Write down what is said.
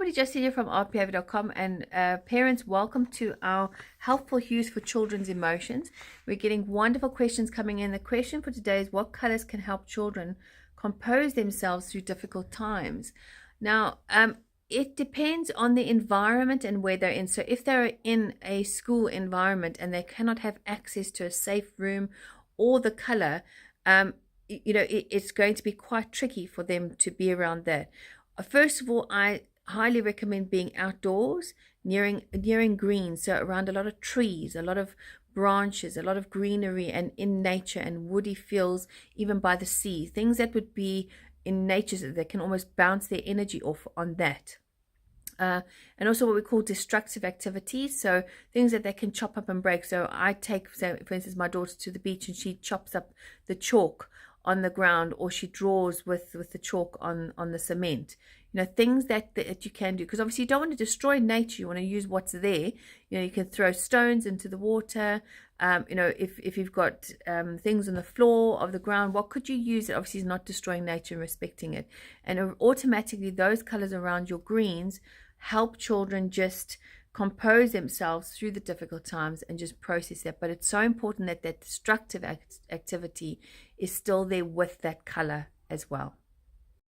everybody, Justin here from artbehaviour.com, and parents, welcome to our Helpful Hues for Children's Emotions. We're getting wonderful questions coming in. The question for today is, what colors can help children compose themselves through difficult times? Now, it depends on the environment and where they're in. So if they're in a school environment and they cannot have access to a safe room or the color, it's going to be quite tricky for them to be around that. First of all, I highly recommend being outdoors, nearing green, so around a lot of trees, a lot of branches, a lot of greenery, and in nature and woody fields, even by the sea, things that would be in nature so they can almost bounce their energy off on that. And also what we call destructive activities, so things that they can chop up and break. So I take, say, for instance, my daughter to the beach and she chops up the chalk on the ground, or she draws with the chalk on the cement. Things that you can do, because obviously you don't want to destroy nature. You want to use what's there. You can throw stones into the water. If you've got things on the floor of the ground, what could you use that obviously is not destroying nature and respecting it? And automatically those colors around your greens help children just compose themselves through the difficult times and just process that. But it's so important that that destructive activity is still there with that color as well.